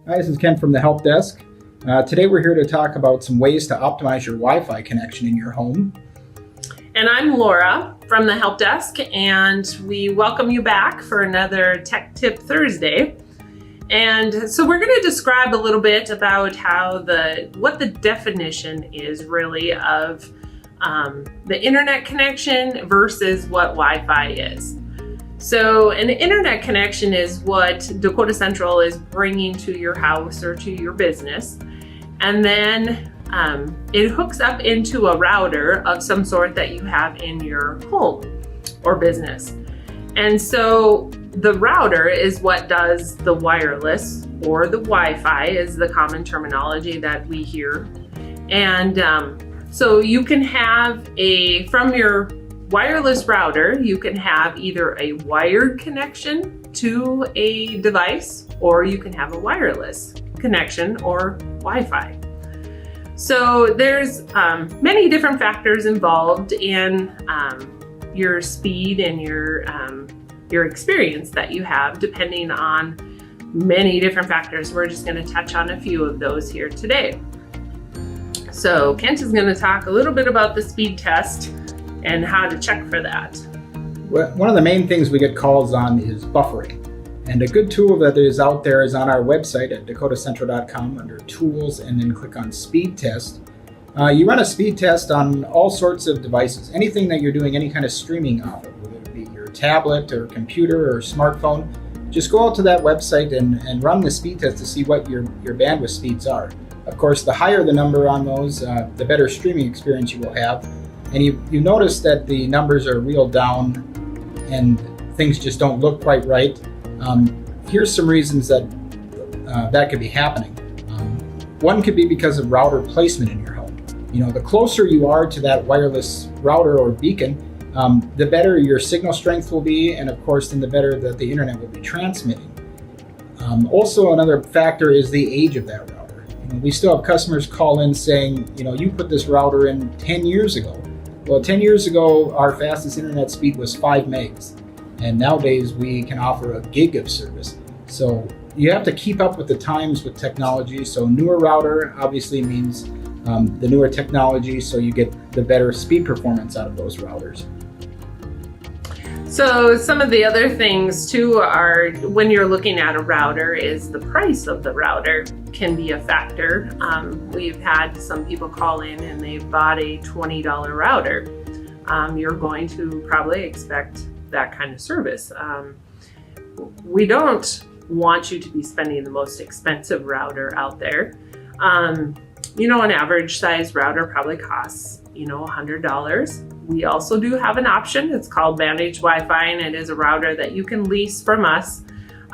Hi, this is Ken from the Help Desk. Today we're here to talk about some ways to optimize your Wi-Fi connection in your home. And I'm Laura from the Help Desk, and we welcome you back for another Tech Tip Thursday. And so we're going to describe a little bit about what the definition is really of the internet connection versus what Wi-Fi is. So an internet connection is what Dakota Central is bringing to your house or to your business. And then it hooks up into a router of some sort that you have in your home or business. And so the router is what does the wireless, or the Wi-Fi is the common terminology that we hear. And so you can have from your wireless router, you can have either a wired connection to a device, or you can have a wireless connection or Wi-Fi. So there's many different factors involved in your speed and your experience that you have, depending on many different factors. We're just going to touch on a few of those here today. So Kent is going to talk a little bit about the speed test and how to check for that. Well, one of the main things we get calls on is buffering. And a good tool that is out there is on our website at dakotacentral.com under Tools, and then click on Speed Test. You run a speed test on all sorts of devices, anything that you're doing any kind of streaming off of, whether it be your tablet or computer or smartphone. Just go out to that website and run the speed test to see what your bandwidth speeds are. Of course, the higher the number on those, the better streaming experience you will have. And you notice that the numbers are reeled down and things just don't look quite right. Here's some reasons that that could be happening. One could be because of router placement in your home. The closer you are to that wireless router or beacon, the better your signal strength will be, and of course, then the better that the internet will be transmitting. Also, another factor is the age of that router. We still have customers call in saying, you put this router in 10 years ago. Well, 10 years ago, our fastest internet speed was 5 megs. And nowadays we can offer a gig of service. So you have to keep up with the times with technology. So newer router obviously means the newer technology, so you get the better speed performance out of those routers. So some of the other things too are, when you're looking at a router, is the price of the router can be a factor. We've had some people call in and they've bought a $20 router. You're going to probably expect that kind of service. We don't want you to be spending the most expensive router out there. An average size router probably costs, $100. We also do have an option. It's called Managed Wi-Fi, and it is a router that you can lease from us.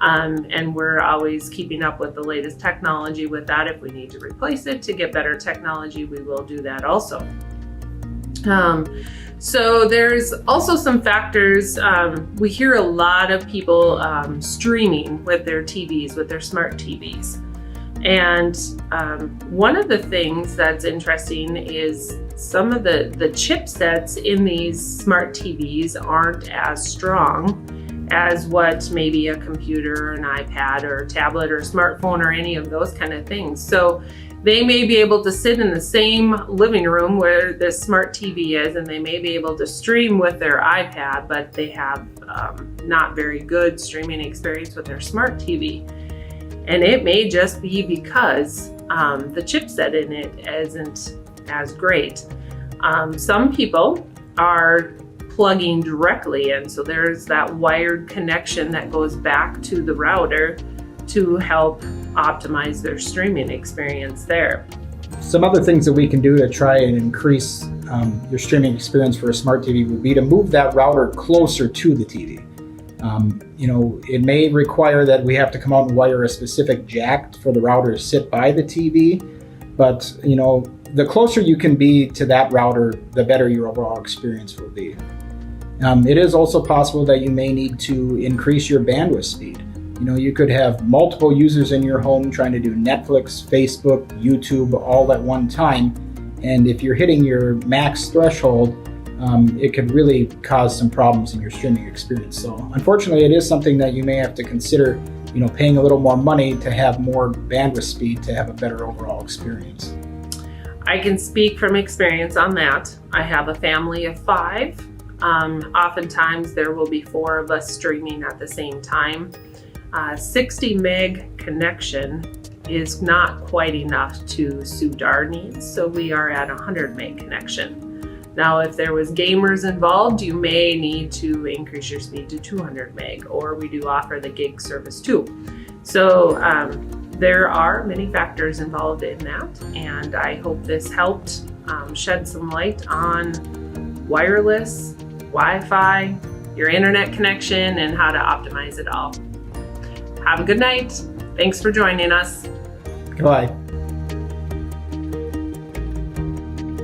And we're always keeping up with the latest technology with that. If we need to replace it to get better technology, we will do that also. So there's also some factors. We hear a lot of people streaming with their TVs, with their smart TVs. And one of the things that's interesting is some of the chipsets in these smart TVs aren't as strong as what maybe a computer, or an iPad, or a tablet, or a smartphone, or any of those kind of things. So they may be able to sit in the same living room where this smart TV is, and they may be able to stream with their iPad, but they have not very good streaming experience with their smart TV. And it may just be because the chipset in it isn't as great. Some people are plugging directly in, so there's that wired connection that goes back to the router to help optimize their streaming experience there. Some other things that we can do to try and increase your streaming experience for a smart TV would be to move that router closer to the TV. It may require that we have to come out and wire a specific jack for the router to sit by the TV, but the closer you can be to that router, the better your overall experience will be. It is also possible that you may need to increase your bandwidth speed. You could have multiple users in your home trying to do Netflix, Facebook, YouTube all at one time. And if you're hitting your max threshold, it could really cause some problems in your streaming experience. So unfortunately, it is something that you may have to consider paying a little more money to have more bandwidth speed to have a better overall experience. I can speak from experience on that. I have a family of 5. Oftentimes there will be 4 of us streaming at the same time. 60 meg connection is not quite enough to suit our needs, so we are at 100 meg connection. Now, if there was gamers involved, you may need to increase your speed to 200 meg, or we do offer the gig service too. So there are many factors involved in that, and I hope this helped shed some light on wireless, Wi-Fi, your internet connection, and how to optimize it all. Have a good night. Thanks for joining us. Goodbye.